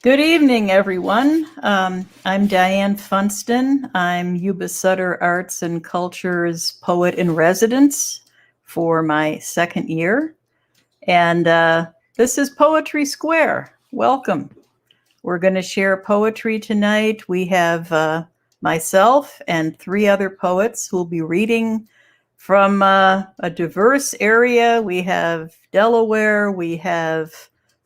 Good evening, everyone. I'm Diane Funston. I'm YubaSutterArts&Culture's poet in residence for my second year. And this is Poetry Square. Welcome. We're going to share poetry tonight. We have myself and three other poets who will be reading from a diverse area. We have Delaware, we have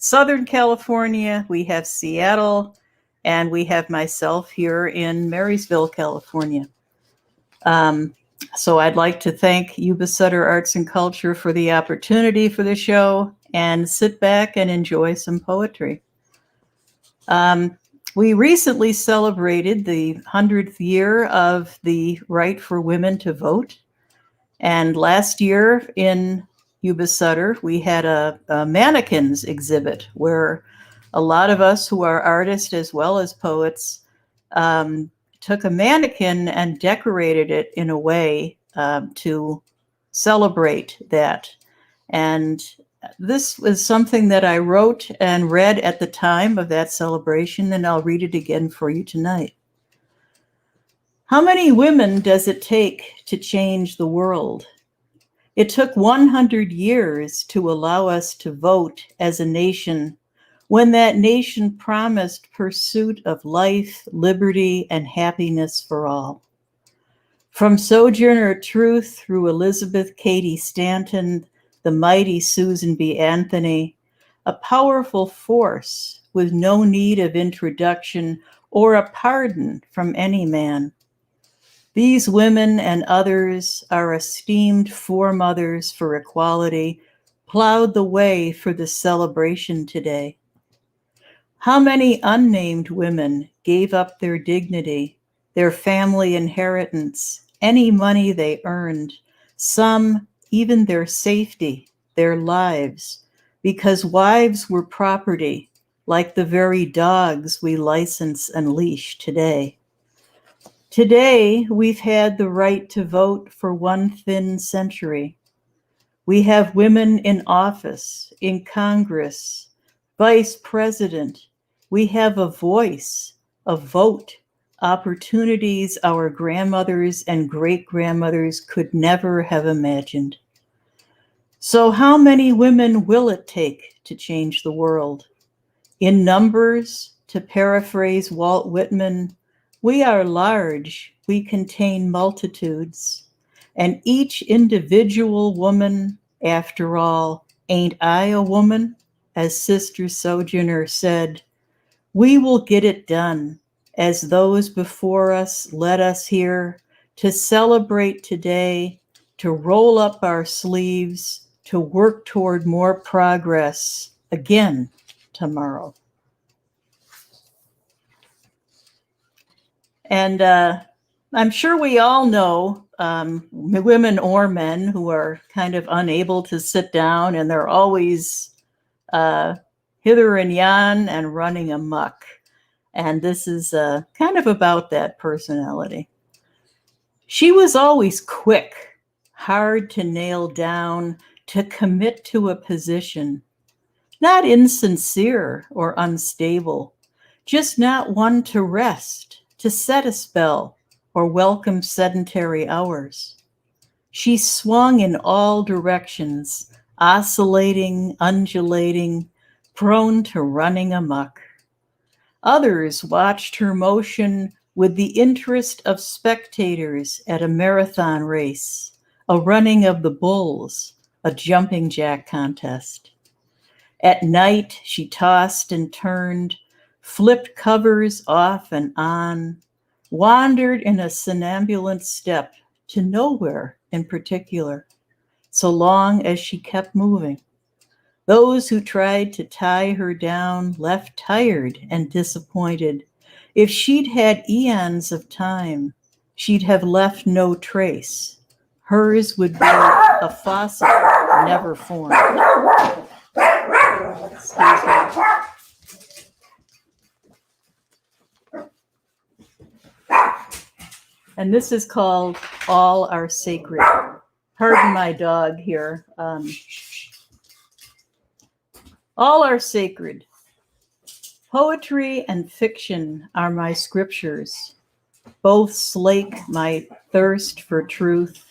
Southern California, we have Seattle, and we have myself here in Marysville, California. So I'd like to thank Yuba Sutter Arts and Culture for the opportunity for the show, and sit back and enjoy some poetry. We recently celebrated the 100th year of the right for women to vote. And last year in Yuba Sutter, we had a mannequins exhibit where a lot of us who are artists as well as poets took a mannequin and decorated it in a way to celebrate that. And this was something that I wrote and read at the time of that celebration, and I'll read it again for you tonight. How many women does it take to change the world? It took 100 years to allow us to vote as a nation when that nation promised pursuit of life, liberty, and happiness for all. From Sojourner Truth through Elizabeth Cady Stanton, the mighty Susan B. Anthony, a powerful force with no need of introduction or a pardon from any man. These women and others, our esteemed foremothers for equality, plowed the way for the celebration today. How many unnamed women gave up their dignity, their family inheritance, any money they earned, some even their safety, their lives, because wives were property, like the very dogs we license and leash today. Today, we've had the right to vote for one thin century. We have women in office, in Congress, vice president. We have a voice, a vote, opportunities our grandmothers and great-grandmothers could never have imagined. So how many women will it take to change the world? In numbers, to paraphrase Walt Whitman, we are large, we contain multitudes, and each individual woman, after all, ain't I a woman? As Sister Sojourner said, we will get it done, as those before us led us here, to celebrate today, to roll up our sleeves, to work toward more progress again tomorrow. And I'm sure we all know women or men who are kind of unable to sit down, and they're always hither and yon and running amok. And this is kind of about that personality. She was always quick, hard to nail down, to commit to a position, not insincere or unstable, just not one to rest, to set a spell, or welcome sedentary hours. She swung in all directions, oscillating, undulating, prone to running amok. Others watched her motion with the interest of spectators at a marathon race, a running of the bulls, a jumping jack contest. At night, she tossed and turned, flipped covers off and on, wandered in a somnambulant step to nowhere in particular, so long as she kept moving. Those who tried to tie her down left tired and disappointed. If she'd had eons of time, she'd have left no trace. Hers would be a fossil never formed. Excuse me. And this is called All Are Sacred. Pardon my dog here. All are sacred. Poetry and fiction are my scriptures. Both slake my thirst for truth.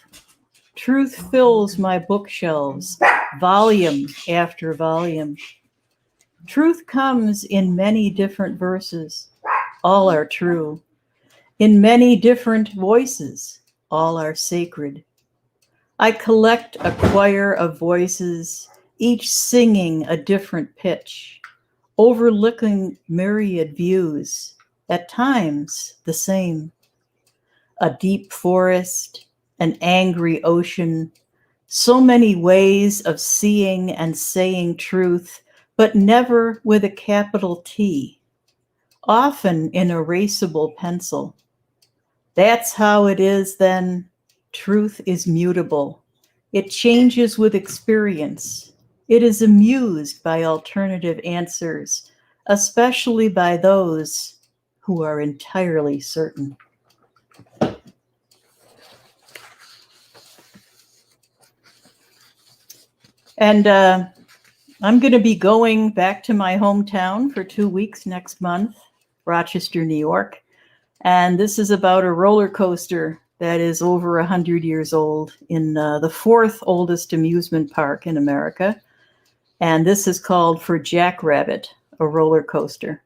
Truth fills my bookshelves, volume after volume. Truth comes in many different verses. All are true. In many different voices. All are sacred. I collect a choir of voices, each singing a different pitch, overlooking myriad views, at times the same. A deep forest, an angry ocean, so many ways of seeing and saying truth, but never with a capital T, often in erasable pencil. That's how it is then. Truth is mutable. It changes with experience. It is amused by alternative answers, especially by those who are entirely certain. And I'm going to be going back to my hometown for 2 weeks next month, Rochester, New York. And this is about a roller coaster that is over 100 years old in the fourth oldest amusement park in America. And this is called For Jackrabbit, a roller coaster.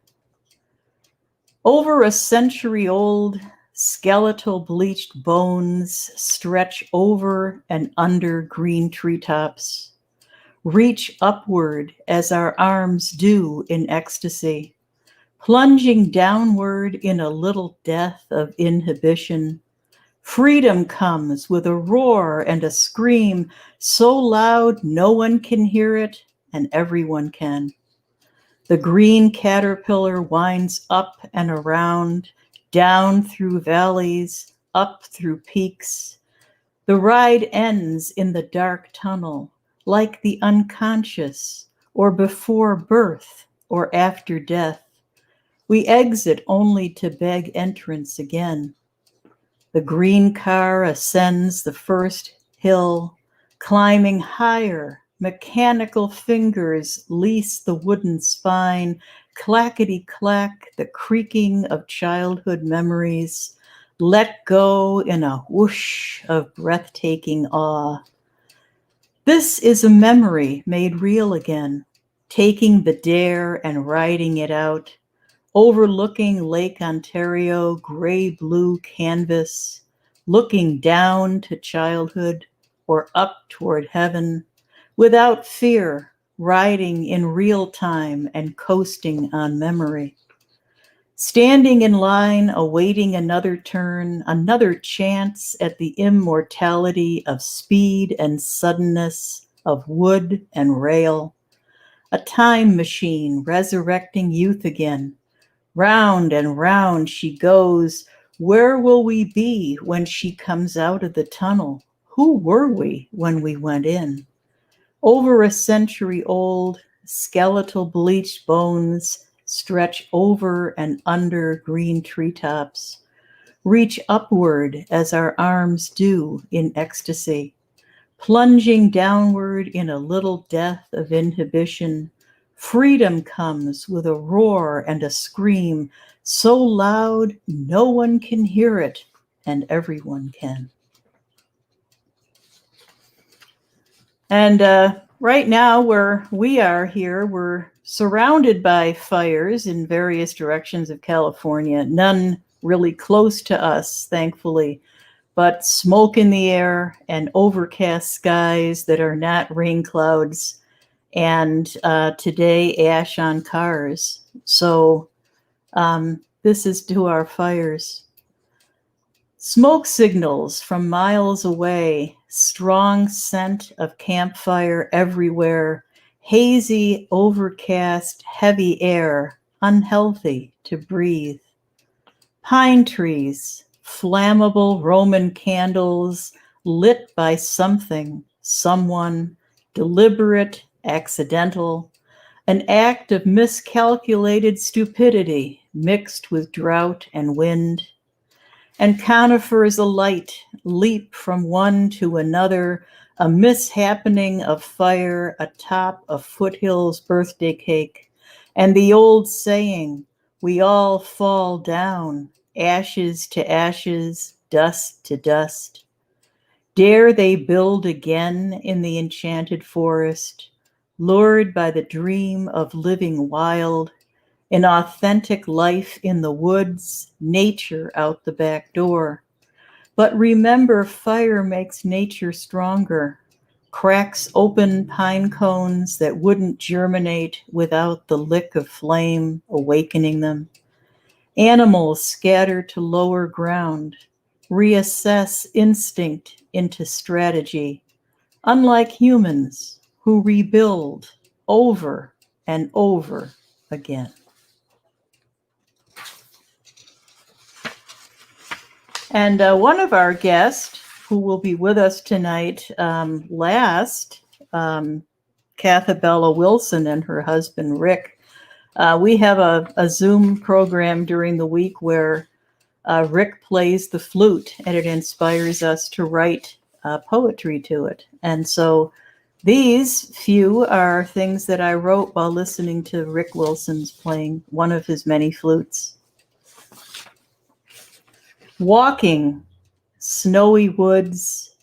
Over a century old, skeletal bleached bones stretch over and under green treetops, reach upward as our arms do in ecstasy, plunging downward in a little death of inhibition. Freedom comes with a roar and a scream so loud no one can hear it and everyone can. The green caterpillar winds up and around, down through valleys, up through peaks. The ride ends in the dark tunnel, like the unconscious, or before birth, or after death. We exit only to beg entrance again. The green car ascends the first hill, climbing higher. Mechanical fingers lease the wooden spine, clackety-clack, the creaking of childhood memories, let go in a whoosh of breathtaking awe. This is a memory made real again, taking the dare and riding it out, overlooking Lake Ontario, gray-blue canvas, looking down to childhood or up toward heaven, without fear, riding in real time and coasting on memory. Standing in line, awaiting another turn, another chance at the immortality of speed and suddenness, of wood and rail. A time machine resurrecting youth again. Round and round she goes. Where will we be when she comes out of the tunnel? Who were we when we went in? Over a century old, skeletal bleached bones stretch over and under green treetops, reach upward as our arms do in ecstasy, plunging downward in a little death of inhibition. Freedom comes with a roar and a scream so loud no one can hear it and everyone can. And right now where we are here, we're surrounded by fires in various directions of California, none really close to us, thankfully, but smoke in the air and overcast skies that are not rain clouds, and today ash on cars. So this is to our fires. Smoke signals from miles away, strong scent of campfire everywhere, hazy, overcast, heavy air, unhealthy to breathe. Pine trees, flammable Roman candles lit by something, someone, deliberate, accidental, an act of miscalculated stupidity mixed with drought and wind. And conifers alight leap from one to another, a mishappening of fire atop a foothill's birthday cake, And the old saying, we all fall down, ashes to ashes, dust to dust. Dare they build again in the enchanted forest, lured by the dream of living wild, an authentic life in the woods, nature out the back door. But remember, fire makes nature stronger, cracks open pine cones that wouldn't germinate without the lick of flame awakening them. Animals scatter to lower ground, reassess instinct into strategy, unlike humans who rebuild over and over again. And one of our guests who will be with us tonight, Cathabella Wilson and her husband, Rick. We have a Zoom program during the week where Rick plays the flute, and it inspires us to write poetry to it. And so these few are things that I wrote while listening to Rick Wilson's playing one of his many flutes. Walking, snowy woods,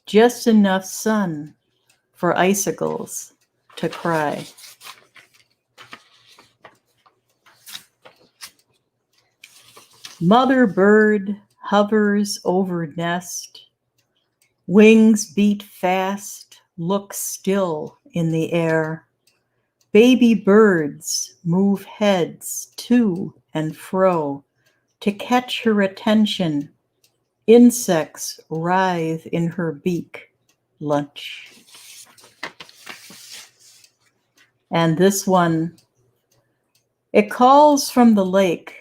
just enough sun for icicles to cry. Mother bird hovers over nest, wings beat fast, look still in the air. Baby birds move heads to and fro to catch her attention. Insects writhe in her beak, lunch. And this one, it calls from the lake,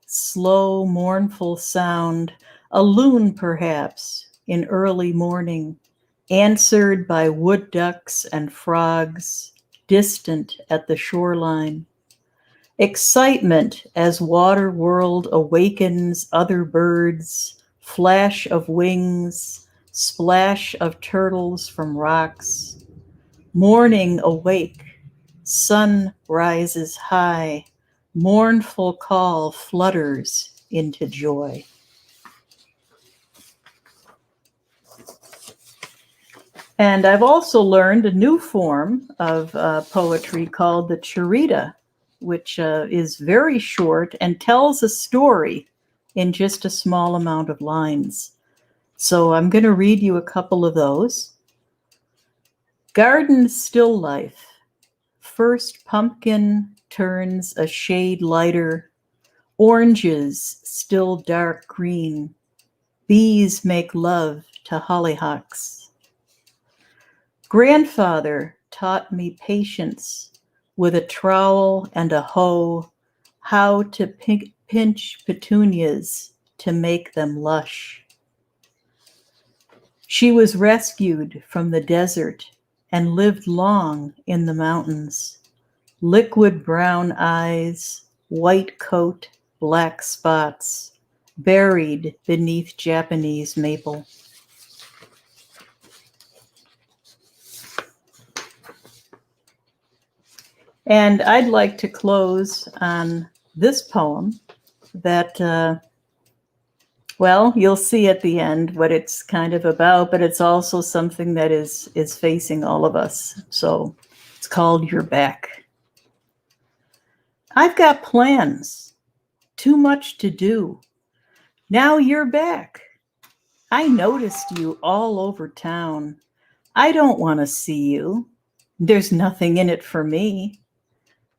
slow, mournful sound, a loon perhaps in early morning, answered by wood ducks and frogs, distant at the shoreline. Excitement as water world awakens other birds, flash of wings, splash of turtles from rocks. Morning awake, sun rises high, mournful call flutters into joy. And I've also learned a new form of poetry called the charita, which is very short and tells a story in just a small amount of lines. So I'm going to read you a couple of those. Garden still life. First pumpkin turns a shade lighter. Oranges still dark green. Bees make love to hollyhocks. Grandfather taught me patience with a trowel and a hoe, how to pinch petunias to make them lush. She was rescued from the desert and lived long in the mountains. Liquid brown eyes, white coat, black spots, buried beneath Japanese maple. And I'd like to close on this poem that, well, you'll see at the end what it's kind of about, but it's also something that is facing all of us. So it's called You're Back. I've got plans, too much to do. Now you're back. I noticed you all over town. I don't want to see you. There's nothing in it for me.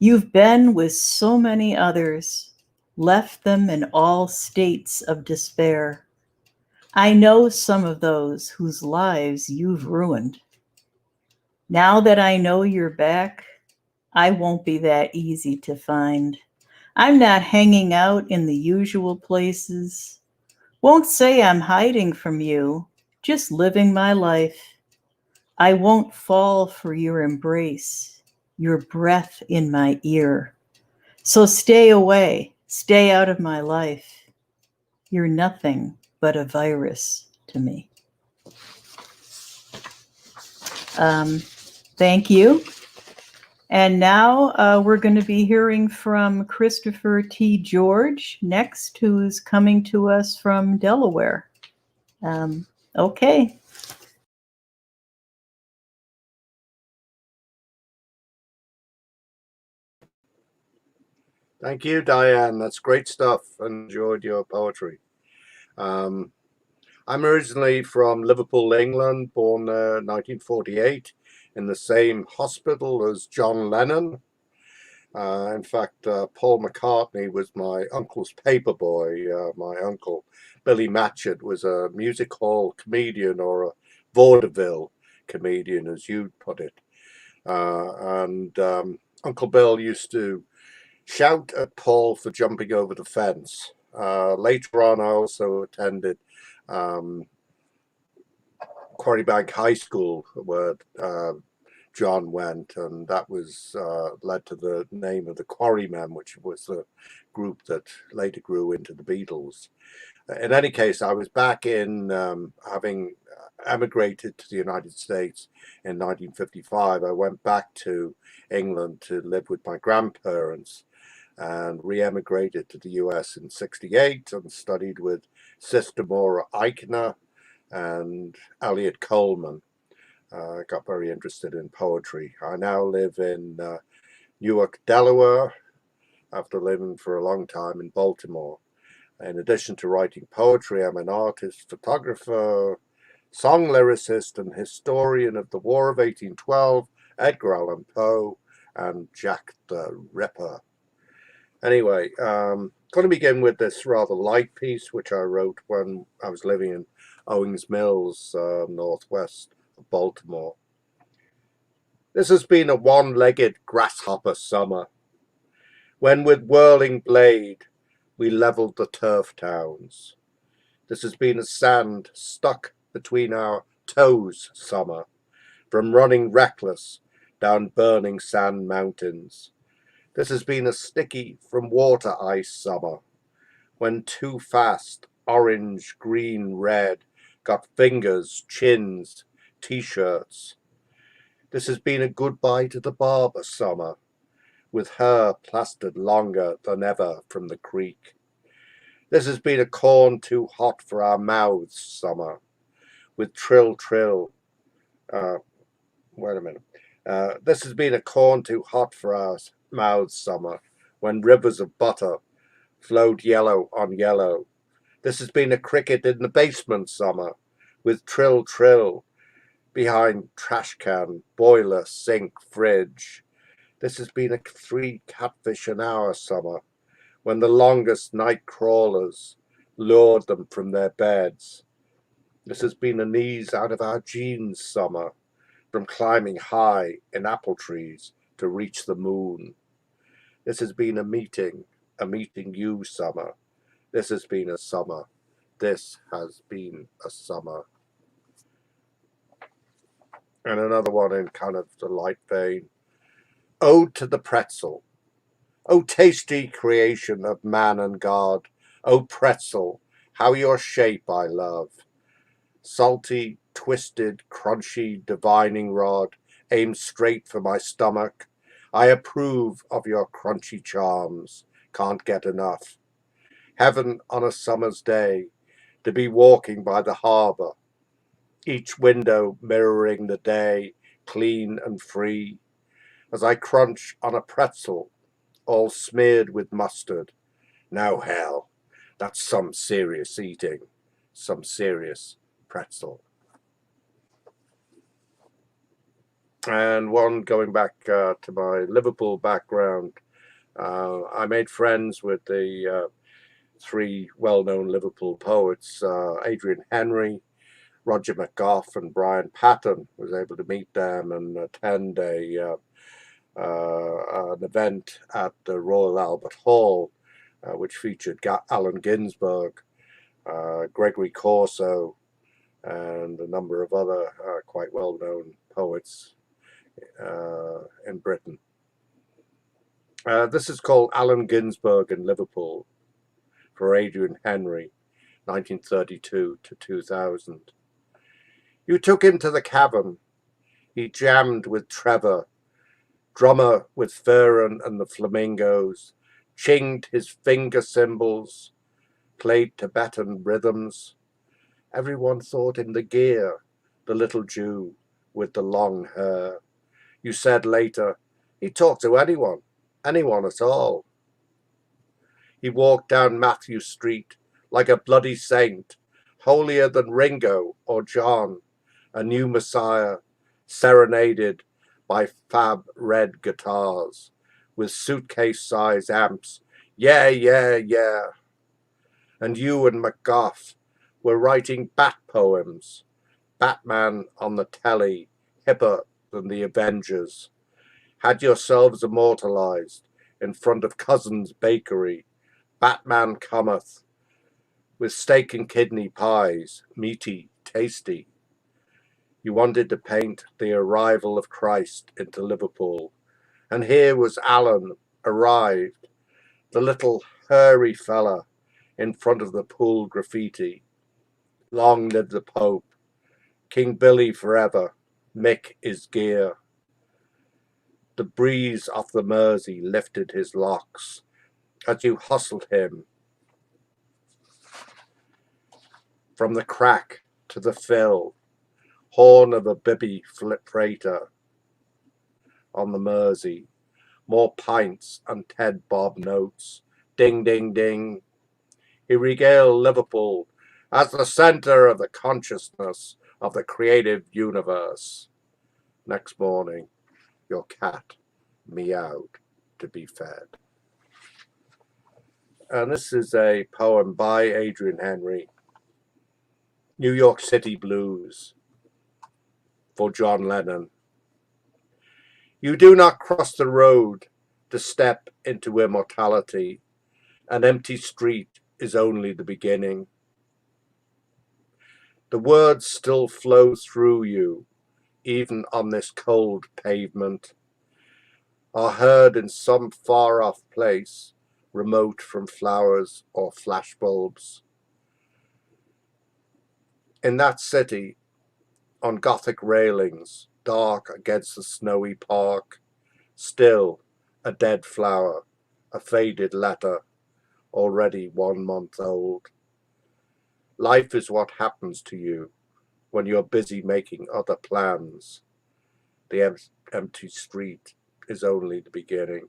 You've been with so many others, left them in all states of despair. I know some of those whose lives you've ruined. Now that I know you're back, I won't be that easy to find. I'm not hanging out in the usual places. Won't say I'm hiding from you, just living my life. I won't fall for your embrace, your breath in my ear. So stay away, stay out of my life. You're nothing but a virus to me. Thank you. And now we're going to be hearing from Christopher T. George next, who's coming to us from Delaware. Okay. Thank you, Diane. That's great stuff. Enjoyed your poetry. I'm originally from Liverpool, England, born 1948 in the same hospital as John Lennon. In fact, Paul McCartney was my uncle's paperboy. My uncle, Billy Matchett, was a music hall comedian, or a vaudeville comedian, as you'd put it. And Uncle Bill used to shout at Paul for jumping over the fence. Later on, I also attended Quarrybank High School, where John went, and that was led to the name of the Quarrymen, which was the group that later grew into the Beatles. In any case, I was back in, having emigrated to the United States in 1955. I went back to England to live with my grandparents and re-emigrated to the US in '68 and studied with Sister Maura Eichner and Elliot Coleman. I got very interested in poetry. I now live in Newark, Delaware, after living for a long time in Baltimore. In addition to writing poetry, I'm an artist, photographer, song lyricist, and historian of the War of 1812, Edgar Allan Poe, and Jack the Ripper. Anyway, going to begin with this rather light piece, which I wrote when I was living in Owings Mills, northwest of Baltimore. This has been a one-legged grasshopper summer, when with whirling blade we levelled the turf towns. This has been a sand stuck between our toes summer, from running reckless down burning sand mountains. This has been a sticky from water ice summer, when too fast orange, green, red got fingers, chins, t-shirts. This has been a goodbye to the barber summer, with hair plastered longer than ever from the creek. This has been a corn too hot for our mouths summer, with trill trill. Wait a minute. This has been a corn too hot for our mouths summer, when rivers of butter flowed yellow on yellow. This has been a cricket in the basement summer, with trill trill behind trash can, boiler, sink, fridge. This has been a 3 catfish an hour summer, when the longest night crawlers lured them from their beds. This has been a knees out of our jeans summer, from climbing high in apple trees to reach the moon. This has been a meeting you summer. This has been a summer. This has been a summer. And another one in kind of the light vein. Ode to the pretzel. O tasty creation of man and God, O pretzel, how your shape I love. Salty, twisted, crunchy, divining rod, aimed straight for my stomach. I approve of your crunchy charms, can't get enough. Heaven on a summer's day, to be walking by the harbour, each window mirroring the day, clean and free, as I crunch on a pretzel, all smeared with mustard. Now hell, that's some serious eating, some serious pretzel. And one going back to my Liverpool background, I made friends with the 3 well-known Liverpool poets, Adrian Henry, Roger McGough, and Brian Patton. Was able to meet them and attend an event at the Royal Albert Hall, which featured Allen Ginsberg, Gregory Corso, and a number of other quite well-known poets in Britain. This is called Allen Ginsberg in Liverpool for Adrian Henry, 1932 to 2000. You took him to the cavern. He jammed with Trevor, Drummer with Fern and the Flamingos, chinged his finger cymbals, played Tibetan rhythms. Everyone thought him the gear, the little Jew with the long hair. You said later, he talked to anyone at all. He walked down Matthew Street like a bloody saint, holier than Ringo or John, a new Messiah, serenaded by fab red guitars with suitcase-size amps. Yeah, yeah, yeah. And you and McGough were writing bat poems, Batman on the telly, hipper than the Avengers. Had yourselves immortalized in front of Cousin's Bakery, Batman cometh, with steak and kidney pies, meaty, tasty. You wanted to paint the arrival of Christ into Liverpool, and here was Alan arrived, the little hairy fella in front of the pool graffiti. Long live the Pope, King Billy forever, Mick is gear. The breeze off the Mersey lifted his locks as you hustled him from the crack to the fill, horn of a bibby freighter on the Mersey, more pints and Ted Bob notes, ding, ding, ding. He regaled Liverpool as the centre of the consciousness of the creative universe. Next morning, your cat meowed to be fed. And this is a poem by Adrian Henry, New York City Blues, for John Lennon. You do not cross the road to step into immortality. An empty street is only the beginning. The words still flow through you, even on this cold pavement, are heard in some far-off place, remote from flowers or flashbulbs. In that city, on Gothic railings, dark against the snowy park, still a dead flower, a faded letter, already 1 month old. Life is what happens to you when you're busy making other plans. The empty street is only the beginning.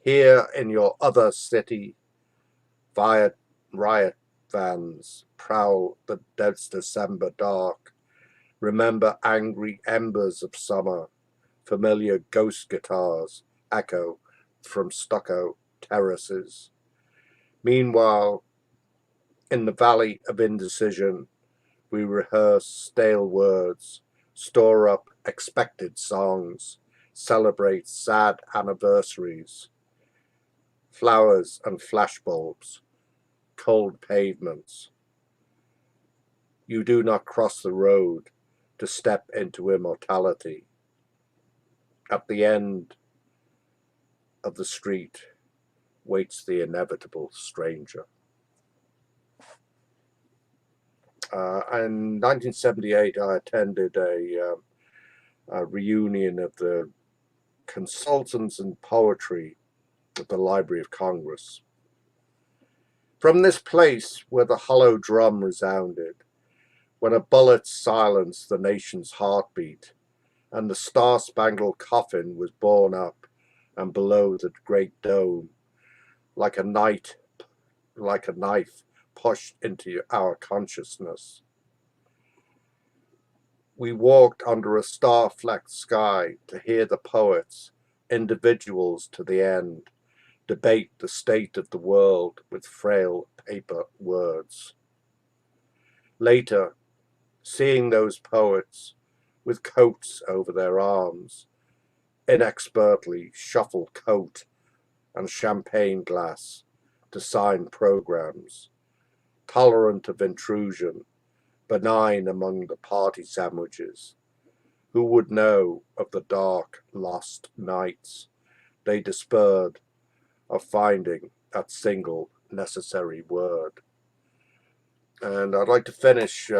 Here in your other city, riot vans prowl the dense December dark. Remember angry embers of summer, familiar ghost guitars echo from stucco terraces. Meanwhile, in the valley of indecision, we rehearse stale words, store up expected songs, celebrate sad anniversaries, flowers and flashbulbs, cold pavements. You do not cross the road to step into immortality. At the end of the street waits the inevitable stranger. In 1978, I attended a reunion of the consultants in poetry at the Library of Congress. From this place where the hollow drum resounded, when a bullet silenced the nation's heartbeat, and the star-spangled coffin was borne up and below the great dome, like a knife pushed into our consciousness. We walked under a star-flecked sky to hear the poets, individuals to the end, debate the state of the world with frail paper words. Later, seeing those poets with coats over their arms, inexpertly shuffle coat and champagne glass to sign programs, tolerant of intrusion, benign among the party sandwiches. Who would know of the dark, lost nights they despaired of finding that single necessary word? And I'd like to finish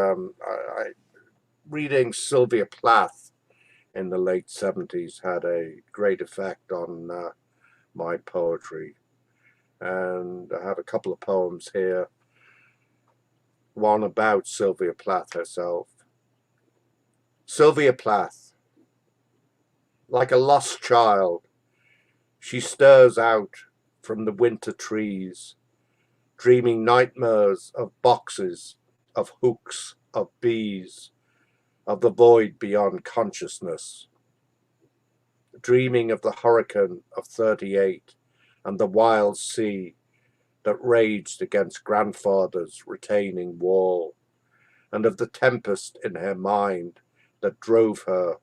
reading Sylvia Plath in the late 70s had a great effect on my poetry. And I have a couple of poems here. One about Sylvia Plath herself. Sylvia Plath, like a lost child, she stirs out from the winter trees, dreaming nightmares of boxes, of hooks, of bees, of the void beyond consciousness, dreaming of the hurricane of '38 and the wild sea that raged against grandfather's retaining wall, and of the tempest in her mind that drove her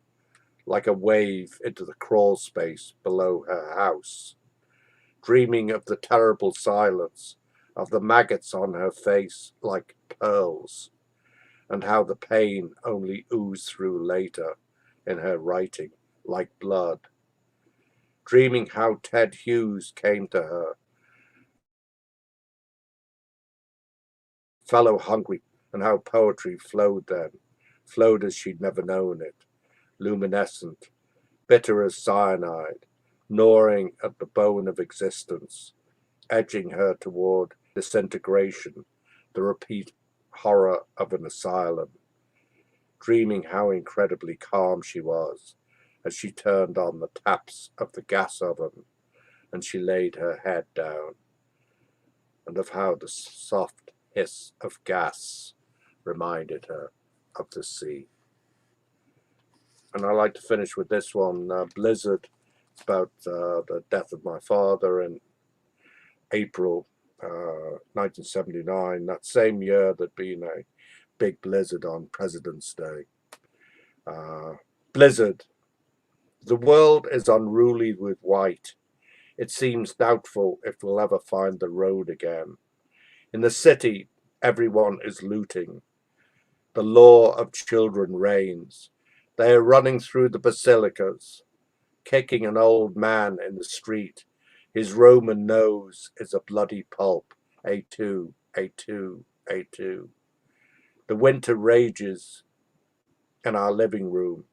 like a wave into the crawl space below her house, dreaming of the terrible silence, of the maggots on her face like pearls, and how the pain only oozed through later in her writing like blood, dreaming how Ted Hughes came to her, fellow hungry, and how poetry flowed then, flowed as she'd never known it, luminescent, bitter as cyanide, gnawing at the bone of existence, edging her toward disintegration, the repeat horror of an asylum, dreaming how incredibly calm she was as she turned on the taps of the gas oven and she laid her head down, and of how the soft hiss of gas reminded her of the sea. And I like to finish with this one, Blizzard. It's about the death of my father in April 1979, that same year there'd been a big blizzard on President's Day. Blizzard. The world is unruly with white. It seems doubtful if we'll ever find the road again. In the city, everyone is looting. The law of children reigns. They are running through the basilicas, kicking an old man in the street. His Roman nose is a bloody pulp. A2, A2, A2. The winter rages in our living room.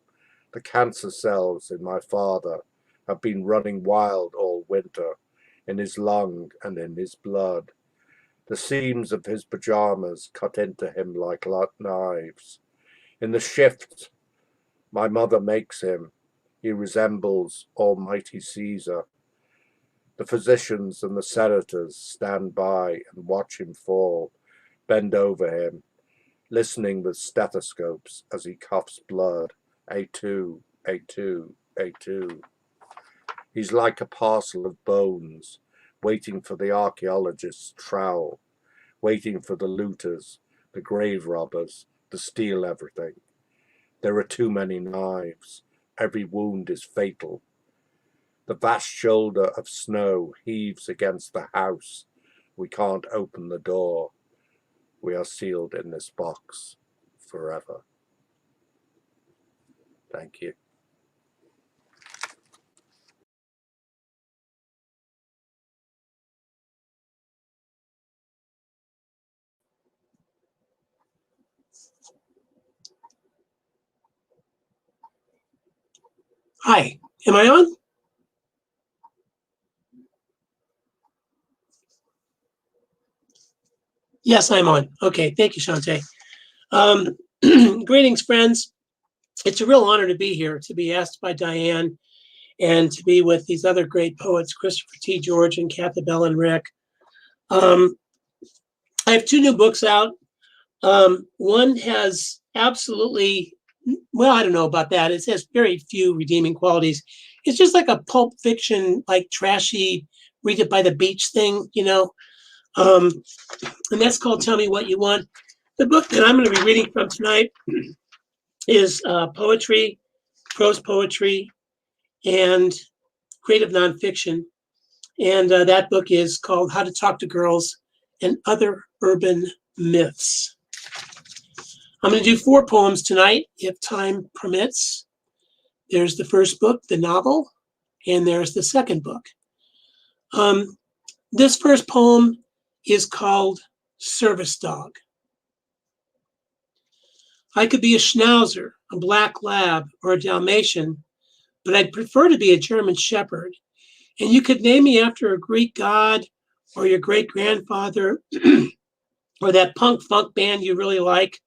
The cancer cells in my father have been running wild all winter, in his lung and in his blood. The seams of his pajamas cut into him like knives. In the shift my mother makes him, he resembles Almighty Caesar. The physicians and the senators stand by and watch him fall, bend over him, listening with stethoscopes as he coughs blood. A2, A2, A2. He's like a parcel of bones, waiting for the archaeologist's trowel, waiting for the looters, the grave robbers, to steal everything. There are too many knives. Every wound is fatal. The vast shoulder of snow heaves against the house. We can't open the door. We are sealed in this box forever. Thank you. Hi, am I on? Yes, I'm on. Okay, thank you, Shantae. Greetings, friends. It's a real honor to be here, to be asked by Diane, and to be with these other great poets, Christopher T. George and Katha Bell and Rick. I have two new books out. One has absolutely, well, I don't know about that. It has very few redeeming qualities. It's just like a pulp fiction, like trashy, read it by the beach thing, you know. And that's called Tell Me What You Want. The book that I'm going to be reading from tonight is poetry, prose poetry, and creative nonfiction. And that book is called How to Talk to Girls and Other Urban Myths. I'm going to do 4 poems tonight, if time permits. There's the first book, the novel, and there's the second book. This first poem is called Service Dog. I could be a schnauzer a black lab, or a Dalmatian, but I'd prefer to be a German Shepherd. And you could name me after a Greek god or your great-grandfather or that punk funk band you really like.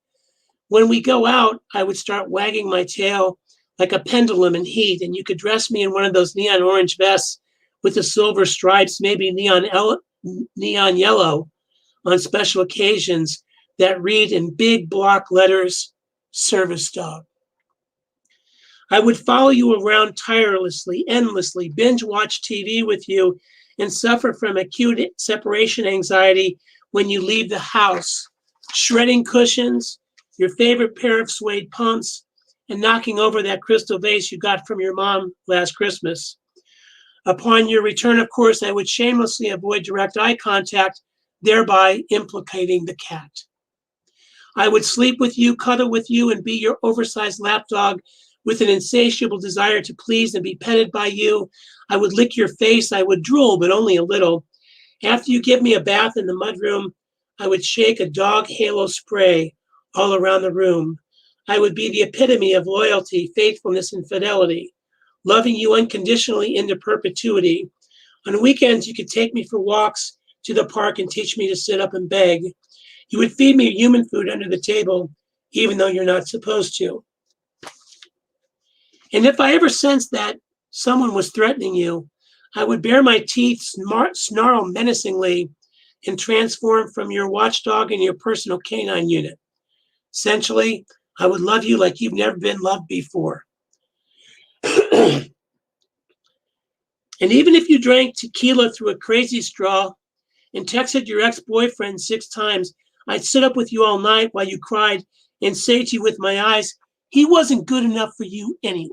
When we go out, I would start wagging my tail like a pendulum in heat, and you could dress me in one of those neon orange vests with the silver stripes, maybe neon yellow on special occasions that read in big block letters, service dog. I would follow you around tirelessly, endlessly, binge watch TV with you, and suffer from acute separation anxiety when you leave the house, shredding cushions, your favorite pair of suede pumps, and knocking over that crystal vase you got from your mom last Christmas. Upon your return, of course, I would shamelessly avoid direct eye contact, thereby implicating the cat. I would sleep with you, cuddle with you, and be your oversized lapdog with an insatiable desire to please and be petted by you. I would lick your face. I would drool, but only a little. After you give me a bath in the mudroom, I would shake a dog halo spray all around the room. I would be the epitome of loyalty, faithfulness, and fidelity, loving you unconditionally into perpetuity. On weekends, you could take me for walks to the park and teach me to sit up and beg. You would feed me human food under the table, even though you're not supposed to. And if I ever sensed that someone was threatening you, I would bare my teeth, snarl menacingly, and transform from your watchdog and your personal canine unit. Essentially, I would love you like you've never been loved before. And even if you drank tequila through a crazy straw and texted your ex-boyfriend 6 times, I'd sit up with you all night while you cried and say to you with my eyes, he wasn't good enough for you anyway.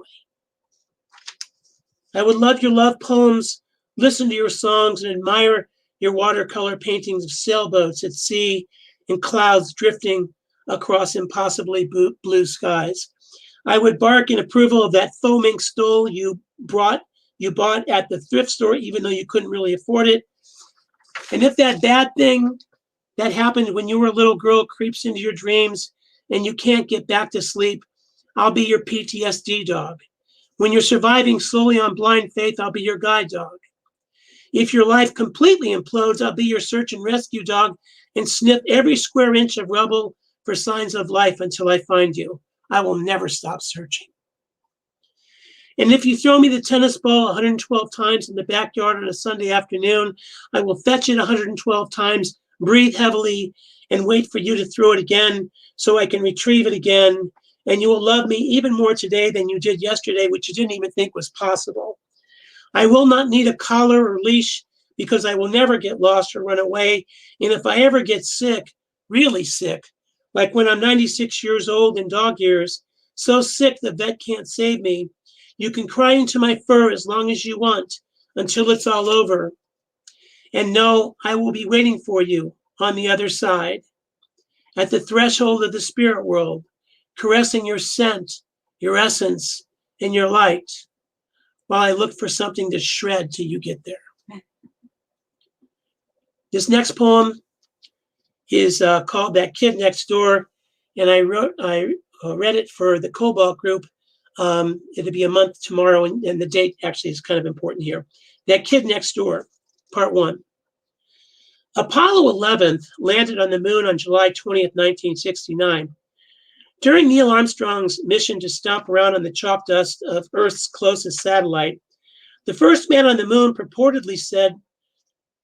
I would love your love poems, listen to your songs, and admire your watercolor paintings of sailboats at sea and clouds drifting across impossibly blue skies. I would bark in approval of that faux mink stole you bought at the thrift store, even though you couldn't really afford it. And if that bad thing that happened when you were a little girl creeps into your dreams and you can't get back to sleep, I'll be your PTSD dog. When you're surviving slowly on blind faith, I'll be your guide dog. If your life completely implodes, I'll be your search and rescue dog and sniff every square inch of rubble for signs of life until I find you. I will never stop searching. And if you throw me the tennis ball 112 times in the backyard on a Sunday afternoon, I will fetch it 112 times, breathe heavily, and wait for you to throw it again so I can retrieve it again. And you will love me even more today than you did yesterday, which you didn't even think was possible. I will not need a collar or leash because I will never get lost or run away. And if I ever get sick, really sick, like when I'm 96 years old in dog years, so sick the vet can't save me, you can cry into my fur as long as you want until it's all over. And know I will be waiting for you on the other side, at the threshold of the spirit world, caressing your scent, your essence, and your light, while I look for something to shred till you get there. This next poem is called That Kid Next Door, and I read it for the Cobalt group. It'll be a month tomorrow, and the date actually is kind of important here. That Kid Next Door, Part 1. Apollo 11 landed on the moon on July 20th, 1969. During Neil Armstrong's mission to stomp around on the chalk dust of Earth's closest satellite, the first man on the moon purportedly said,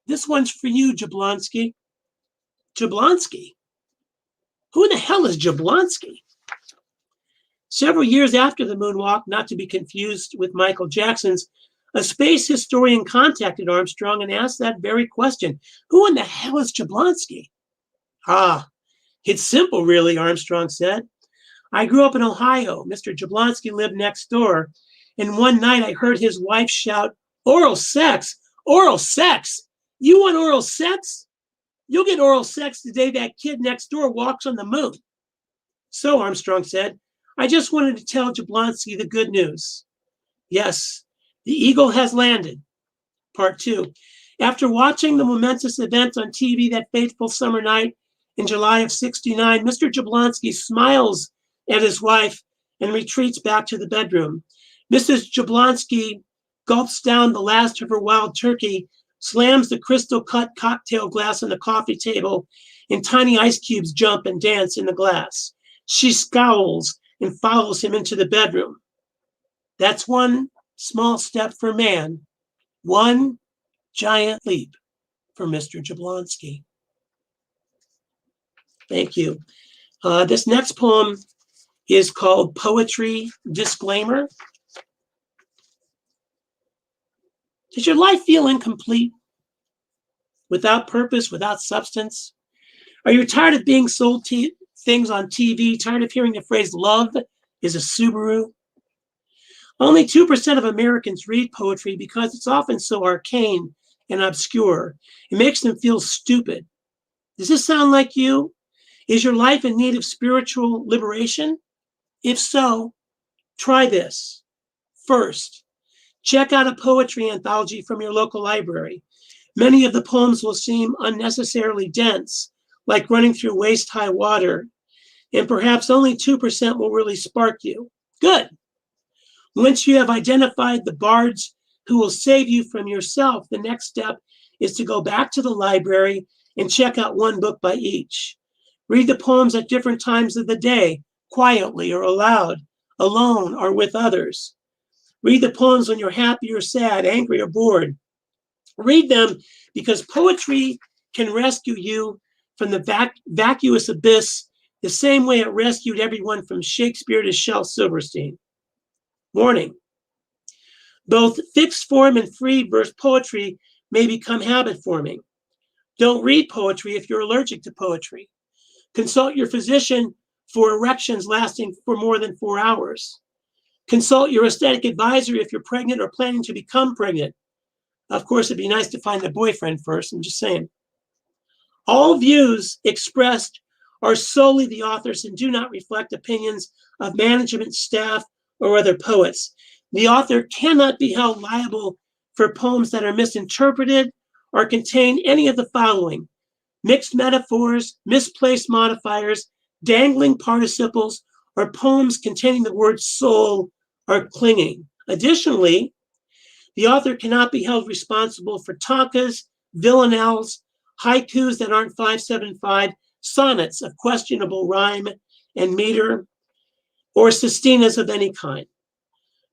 "This one's for you, Jablonski." Jablonski? Who in the hell is Jablonski? Several years after the moonwalk, not to be confused with Michael Jackson's, a space historian contacted Armstrong and asked that very question. Who in the hell is Jablonski? Ah, it's simple, really, Armstrong said. I grew up in Ohio. Mr. Jablonski lived next door. And one night I heard his wife shout, "Oral sex, oral sex. You want oral sex? You'll get oral sex the day that kid next door walks on the moon." So, Armstrong said, I just wanted to tell Jablonski the good news. Yes, the Eagle has landed. Part 2. After watching the momentous event on TV that fateful summer night in July of '69, Mr. Jablonski smiles at his wife and retreats back to the bedroom. Mrs. Jablonski gulps down the last of her wild turkey, slams the crystal-cut cocktail glass on the coffee table, and tiny ice cubes jump and dance in the glass. She scowls and follows him into the bedroom. That's one small step for man, one giant leap for Mr. Jablonski. Thank you. This next poem is called Poetry Disclaimer. Does your life feel incomplete? Without purpose, without substance? Are you tired of being sold things on TV? Tired of hearing the phrase love is a Subaru? Only 2% of Americans read poetry because it's often so arcane and obscure. It makes them feel stupid. Does this sound like you? Is your life in need of spiritual liberation? If so, try this. First, check out a poetry anthology from your local library. Many of the poems will seem unnecessarily dense, like running through waist-high water, and perhaps only 2% will really spark you. Good. Once you have identified the bards who will save you from yourself, the next step is to go back to the library and check out one book by each. Read the poems at different times of the day, quietly or aloud, alone or with others. Read the poems when you're happy or sad, angry or bored. Read them because poetry can rescue you from the vacuous abyss the same way it rescued everyone from Shakespeare to Shel Silverstein. Warning. Both fixed form and free verse poetry may become habit forming. Don't read poetry if you're allergic to poetry. Consult your physician for erections lasting for more than 4 hours. Consult your aesthetic advisor if you're pregnant or planning to become pregnant. Of course, it'd be nice to find a boyfriend first, I'm just saying. All views expressed are solely the author's and do not reflect opinions of management, staff, or other poets. The author cannot be held liable for poems that are misinterpreted or contain any of the following: mixed metaphors, misplaced modifiers, dangling participles, or poems containing the word soul or clinging. Additionally, the author cannot be held responsible for tankas, villanelles, haikus that aren't 575, sonnets of questionable rhyme and meter, or sestinas of any kind.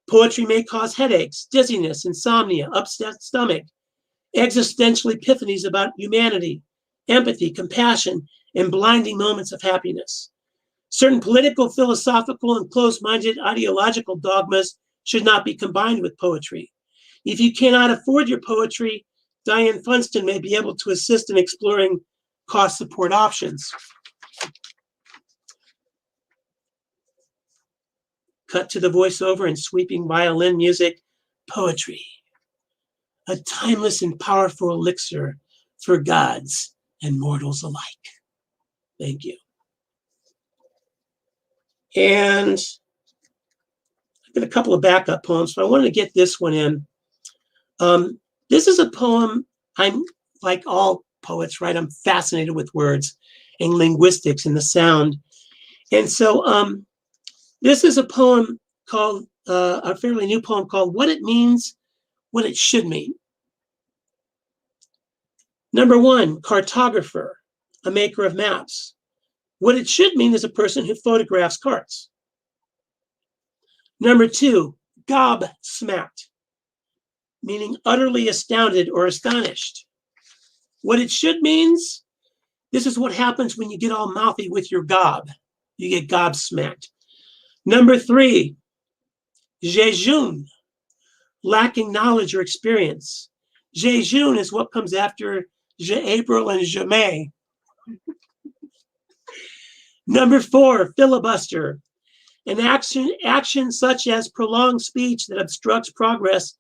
Poetry may cause headaches, dizziness, insomnia, upset stomach, existential epiphanies about humanity, empathy, compassion, and blinding moments of happiness. Certain political, philosophical, and closed-minded ideological dogmas should not be combined with poetry. If you cannot afford your poetry, Diane Funston may be able to assist in exploring cost support options. Cut to the voiceover and sweeping violin music. Poetry, a timeless and powerful elixir for gods and mortals alike. Thank you. And I've got a couple of backup poems, but I wanted to get this one in. This is a poem. I'm like all poets, right? I'm fascinated with words and linguistics and the sound. And so this is a poem called, a fairly new poem called What It Means, What It Should Mean. Number one, cartographer, a maker of maps. What it should mean is a person who photographs carts. Number two, gobsmacked, meaning utterly astounded or astonished. What it should means, this is what happens when you get all mouthy with your gob. You get gobsmacked. Number three, jejune, lacking knowledge or experience. Jejune is what comes after April and May. Number four, filibuster, an action such as prolonged speech that obstructs progress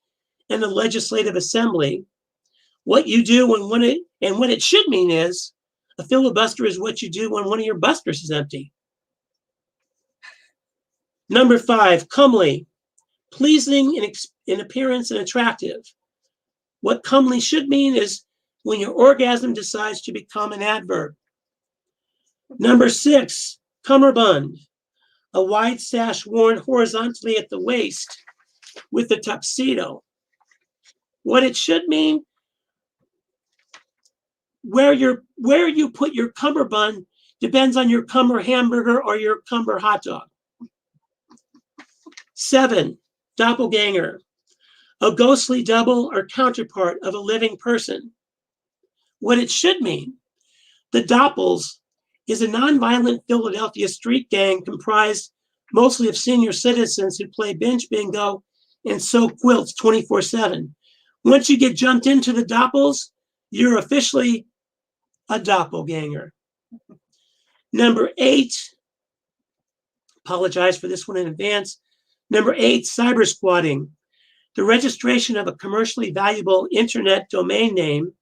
in the legislative assembly. What you do when it should mean is a filibuster is what you do when one of your busters is empty. Number five, comely, pleasing in appearance and attractive. What comely should mean is when your orgasm decides to become an adverb. Number six, cummerbund, a wide sash worn horizontally at the waist with a tuxedo. What it should mean, where you put your cummerbund depends on your cumber hamburger or your cumber hot dog. 7, doppelganger, a ghostly double or counterpart of a living person. What it should mean, the Doppels is a nonviolent Philadelphia street gang comprised mostly of senior citizens who play bench bingo and sew quilts 24/7. Once you get jumped into the Doppels, you're officially a doppelganger. Number 8, apologize for this one in advance. Number 8, cyber squatting, the registration of a commercially valuable internet domain name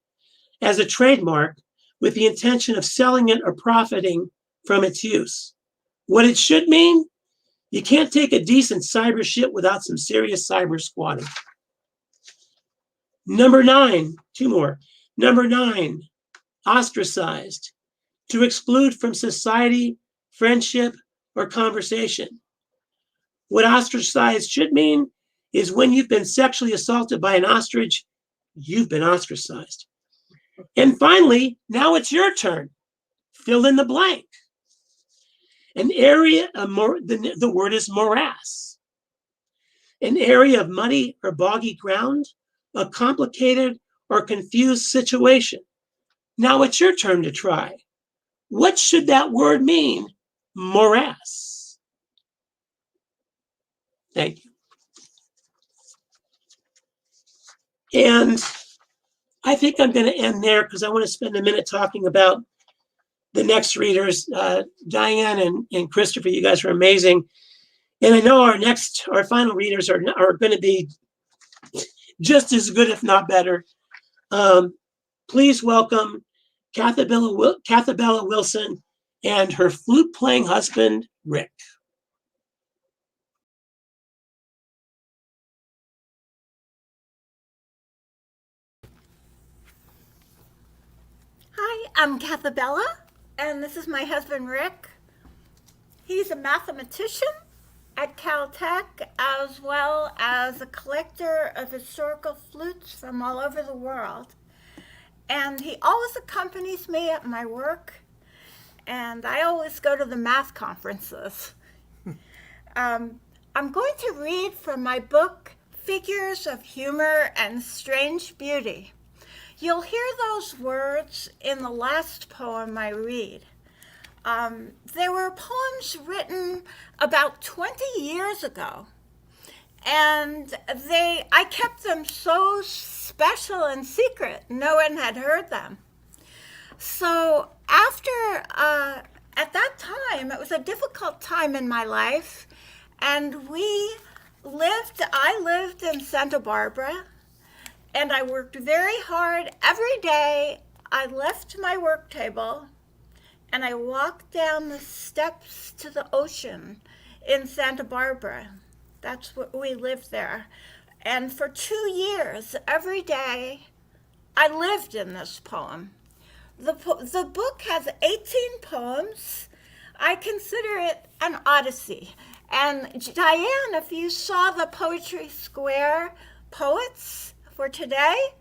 as a trademark with the intention of selling it or profiting from its use. What it should mean, you can't take a decent cyber shit without some serious cyber squatting. Number 9, 2 more. Number 9, ostracized, to exclude from society, friendship, or conversation. What ostracized should mean is when you've been sexually assaulted by an ostrich, you've been ostracized. And finally, now it's your turn. Fill in the blank. An area, the word is morass. An area of muddy or boggy ground, a complicated or confused situation. Now it's your turn to try. What should that word mean? Morass. Thank you. And I think I'm going to end there because I want to spend a minute talking about the next readers. Diane and Christopher, you guys are amazing. And I know our final readers are going to be just as good, if not better. Please welcome Cathabella Wilson and her flute-playing husband, Rick. Hi, I'm Cathabella, and this is my husband, Rick. He's a mathematician at Caltech, as well as a collector of historical flutes from all over the world. And he always accompanies me at my work, and I always go to the math conferences. I'm going to read from my book, Figures of Humor and Strange Beauty. You'll hear those words in the last poem I read. There were poems written about 20 years ago, and I kept them so special and secret, no one had heard them. So at that time, it was a difficult time in my life, and I lived in Santa Barbara, and I worked very hard every day. I left my work table and I walked down the steps to the ocean in Santa Barbara. That's what we lived there. And for 2 years, every day, I lived in this poem. The book has 18 poems. I consider it an odyssey. And Diane, if you saw the Poetry Square poets for today,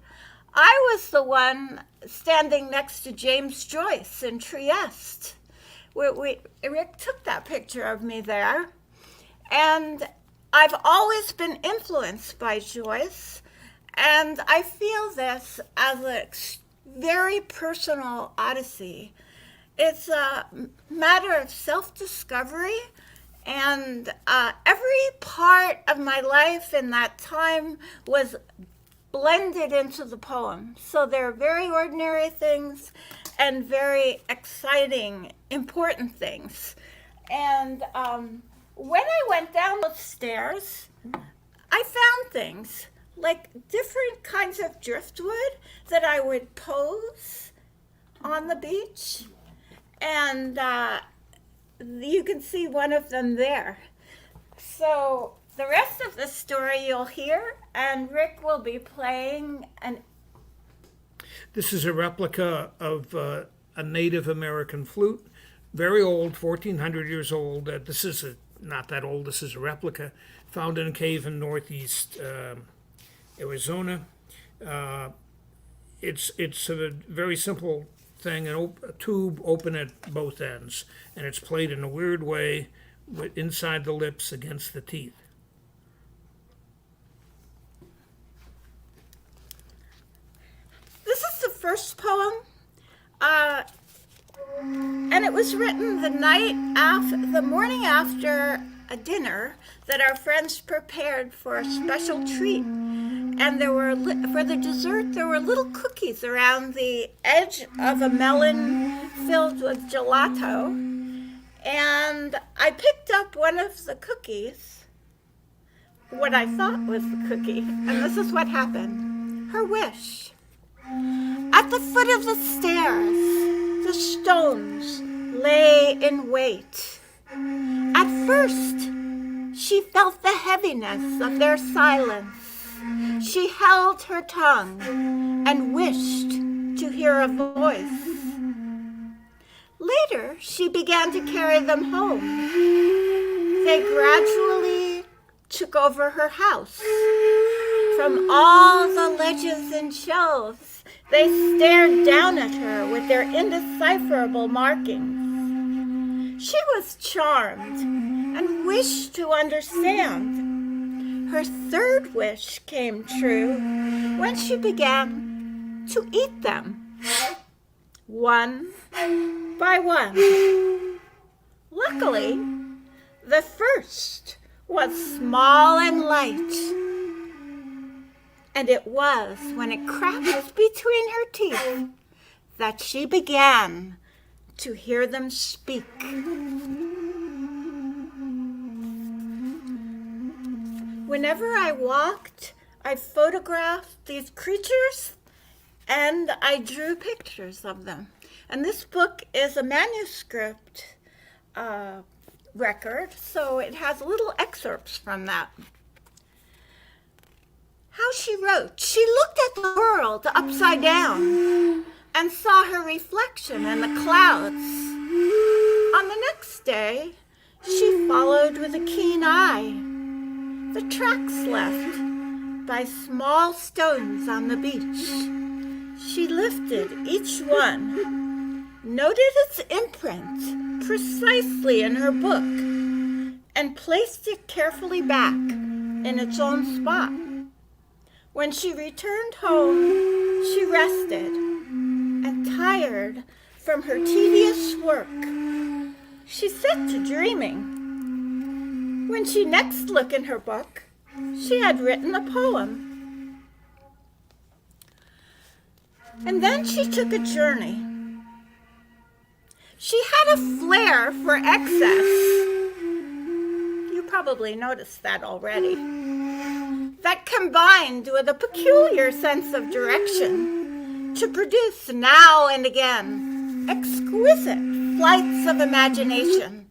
I was the one standing next to James Joyce in Trieste. Rick took that picture of me there. And I've always been influenced by Joyce, and I feel this as a very personal odyssey. It's a matter of self-discovery, and every part of my life in that time was blended into the poem. So they're very ordinary things and very exciting, important things. And when I went down the stairs, I found things like different kinds of driftwood that I would pose on the beach. And you can see one of them there. So the rest of the story you'll hear, and Rick will be playing This is a replica of a Native American flute, very old, 1,400 years old. This is not that old. This is a replica, found in a cave in northeast Arizona. It's a very simple thing, a tube open at both ends, and it's played in a weird way inside the lips against the teeth. This is the first poem, and it was written the morning after a dinner that our friends prepared for a special treat. And for the dessert, there were little cookies around the edge of a melon filled with gelato. And I picked up one of the cookies, what I thought was the cookie, and this is what happened. Her wish. At the foot of the stairs, the stones lay in wait. At first, she felt the heaviness of their silence. She held her tongue and wished to hear a voice. Later, she began to carry them home. They gradually took over her house. From all the ledges and shelves, they stared down at her with their indecipherable markings. She was charmed and wished to understand. Her third wish came true when she began to eat them, one by one. Luckily, the first was small and light, and it was when it cracked between her teeth that she began to hear them speak. Whenever I walked, I photographed these creatures and I drew pictures of them. And this book is a manuscript record, so it has little excerpts from that. How she wrote. She looked at the world upside down and saw her reflection in the clouds. On the next day, she followed with a keen eye the tracks left by small stones on the beach. She lifted each one, noted its imprint precisely in her book, and placed it carefully back in its own spot. When she returned home, she rested, and tired from her tedious work, she set to dreaming. When she next looked in her book, she had written a poem. And then she took a journey. She had a flair for excess. You probably noticed that already. That combined with a peculiar sense of direction to produce now and again exquisite flights of imagination.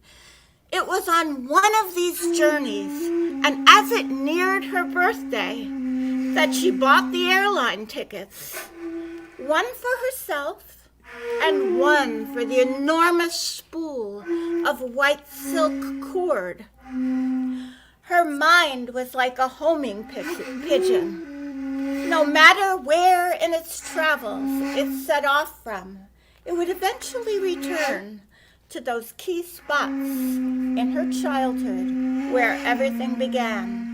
It was on one of these journeys, and as it neared her birthday, that she bought the airline tickets, one for herself and one for the enormous spool of white silk cord. Her mind was like a homing pigeon. No matter where in its travels it set off from, it would eventually return to those key spots in her childhood where everything began.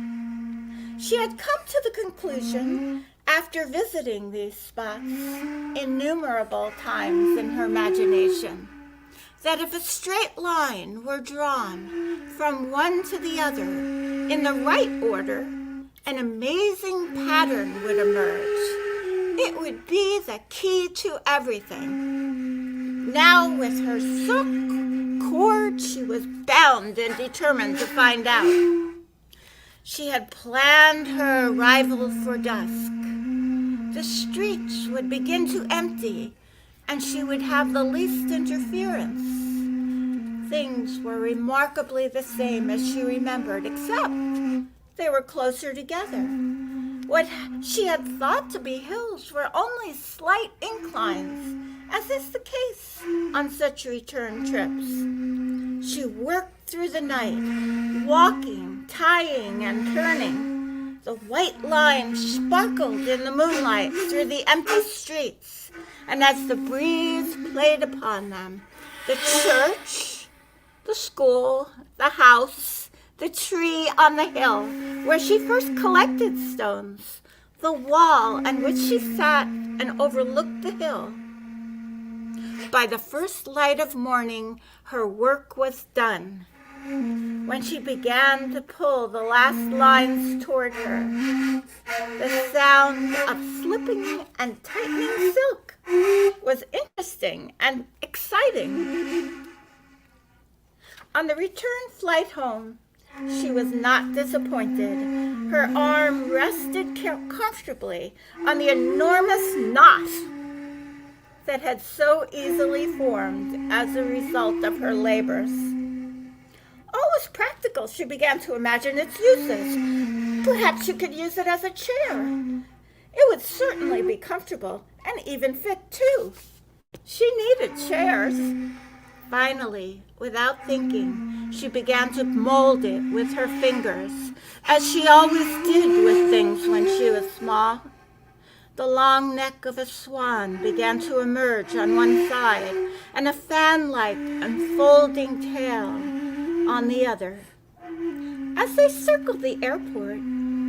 She had come to the conclusion, after visiting these spots innumerable times in her imagination, that if a straight line were drawn from one to the other in the right order, an amazing pattern would emerge. It would be the key to everything. Now, with her silk cord, she was bound and determined to find out. She had planned her arrival for dusk. The streets would begin to empty, and she would have the least interference. Things were remarkably the same as she remembered, except they were closer together. What she had thought to be hills were only slight inclines, as is the case on such return trips. She worked through the night, walking, tying, and turning. The white lines sparkled in the moonlight through the empty streets, and as the breeze played upon them, the church, the school, the house, the tree on the hill where she first collected stones, the wall on which she sat and overlooked the hill. By the first light of morning, her work was done. When she began to pull the last lines toward her, the sound of slipping and tightening silk was interesting and exciting. On the return flight home, she was not disappointed. Her arm rested comfortably on the enormous knot that had so easily formed as a result of her labors. All was practical. She began to imagine its uses. Perhaps she could use it as a chair. It would certainly be comfortable and even fit too. She needed chairs. Finally, without thinking, she began to mold it with her fingers, as she always did with things when she was small. The long neck of a swan began to emerge on one side, and a fan-like unfolding tail on the other. As they circled the airport,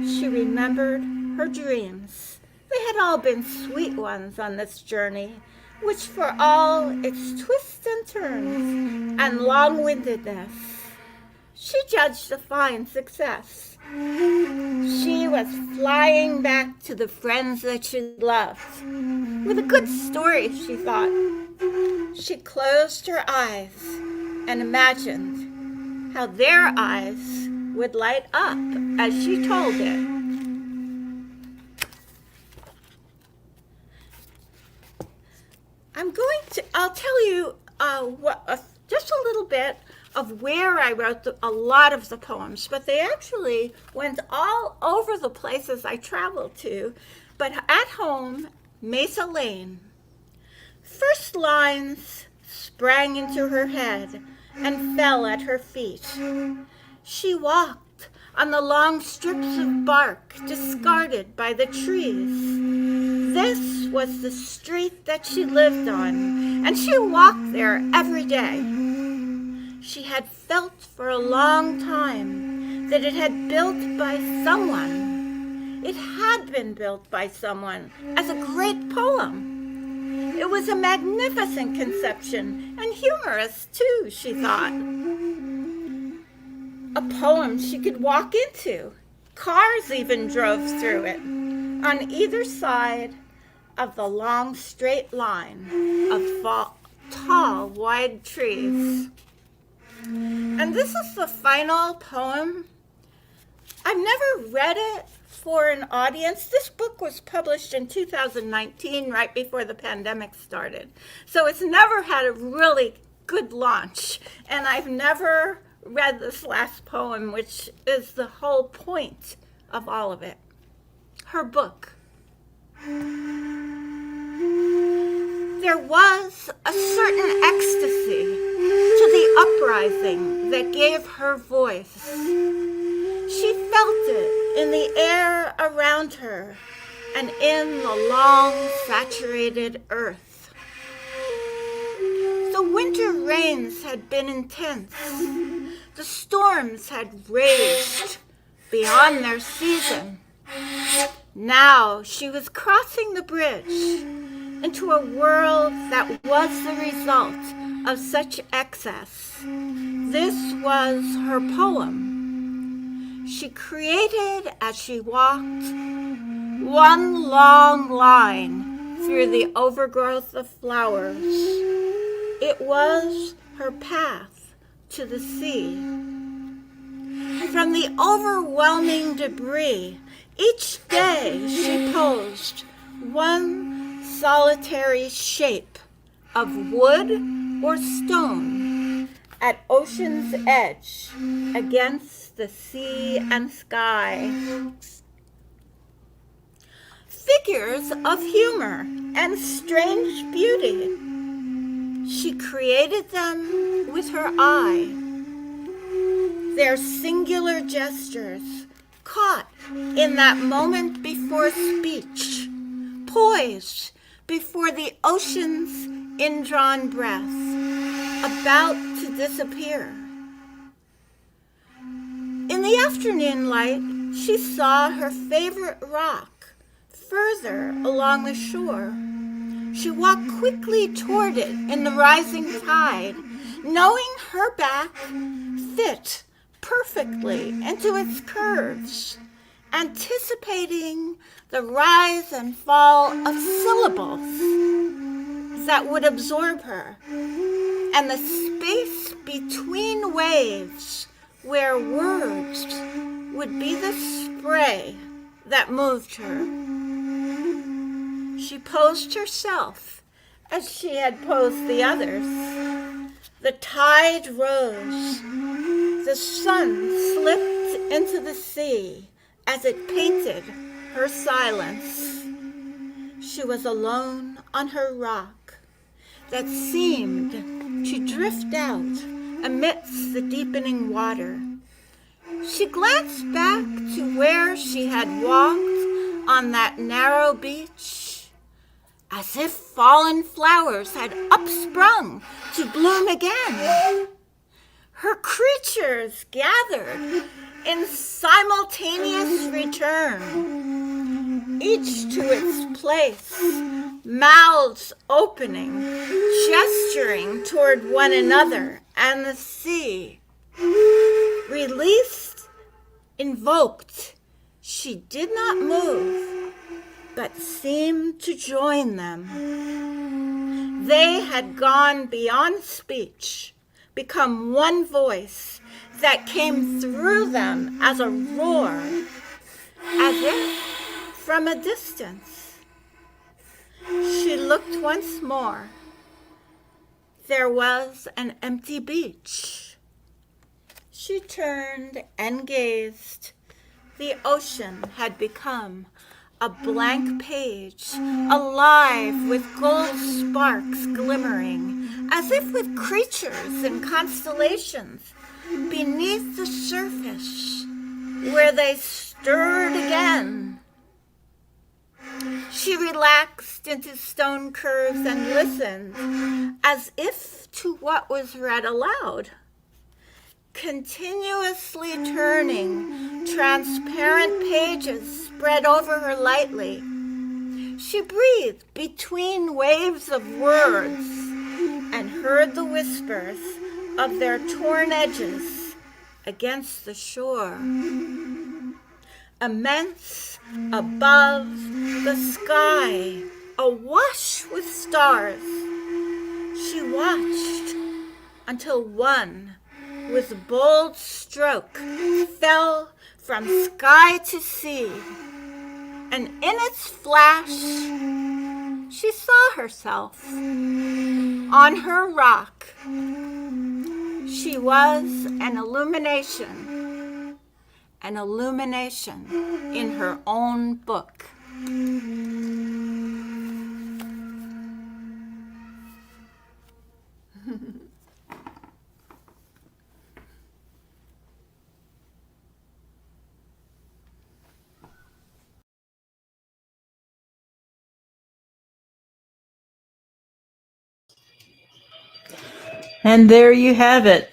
she remembered her dreams. They had all been sweet ones on this journey, which for all its twists and turns and long-windedness, she judged a fine success. She was flying back to the friends that she loved. With a good story, she thought. She closed her eyes and imagined how their eyes would light up as she told it. I'll tell you just a little bit of where I wrote a lot of the poems, but they actually went all over the places I traveled to. But at home, Mesa Lane. First lines sprang into her head and fell at her feet. She walked on the long strips of bark discarded by the trees. This was the street that she lived on, and she walked there every day. She had felt for a long time that it had built by someone. It had been built by someone as a great poem. It was a magnificent conception and humorous too, she thought. A poem she could walk into. Cars even drove through it on either side of the long straight line of tall, wide trees. And this is the final poem. I've never read it for an audience. This book was published in 2019, right before the pandemic started. So it's never had a really good launch. And I've never read this last poem, which is the whole point of all of it. Her book. There was a certain ecstasy to the uprising that gave her voice. She felt it in the air around her and in the long, saturated earth. The winter rains had been intense. The storms had raged beyond their season. Now she was crossing the bridge into a world that was the result of such excess. This was her poem. She created, as she walked, one long line through the overgrowth of flowers. It was her path to the sea. From the overwhelming debris, each day she posed one solitary shape of wood or stone at ocean's edge against the sea and sky. Figures of humor and strange beauty. She created them with her eye. their singular gestures, caught in that moment before speech, poised before the ocean's indrawn breath, about to disappear. In the afternoon light, she saw her favorite rock further along the shore. She walked quickly toward it in the rising tide, knowing her back fit perfectly into its curves, anticipating the rise and fall of syllables that would absorb her, and the space between waves where words would be the spray that moved her. She posed herself as she had posed the others. The tide rose. The sun slipped into the sea as it painted her silence. She was alone on her rock that seemed to drift out amidst the deepening water. She glanced back to where she had walked on that narrow beach, as if fallen flowers had upsprung to bloom again. Her creatures gathered in simultaneous return, each to its place, mouths opening, gesturing toward one another and the sea. Released, invoked, she did not move, but seemed to join them. They had gone beyond speech, become one voice that came through them as a roar, as if from a distance. She looked once more. There was an empty beach. She turned and gazed. The ocean had become a blank page, alive with gold sparks glimmering, as if with creatures and constellations beneath the surface, where they stirred again. She relaxed into stone curves and listened, as if to what was read aloud. Continuously turning, transparent pages spread over her lightly. She breathed between waves of words and heard the whispers of their torn edges against the shore. Immense above the sky, awash with stars, she watched until one with bold stroke fell from sky to sea, and in its flash she saw herself on her rock. She was an illumination in her own book. And there you have it.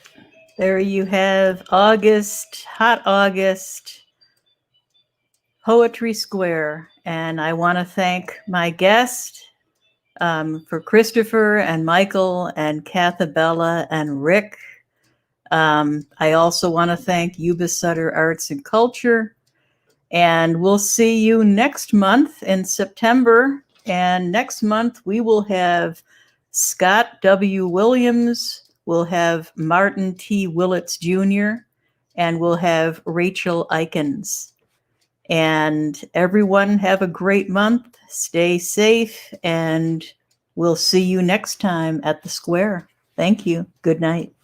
There you have August, hot August, Poetry Square. And I want to thank my guest for Christopher and Michael and Cathabella and Rick. I also want to thank Yuba Sutter Arts and Culture. And we'll see you next month in September. And next month we will have Scott W. Williams, we'll have Martin T. Willits Jr., and we'll have Rachel Eikens. And everyone have a great month. Stay safe, and we'll see you next time at the Square. Thank you. Good night.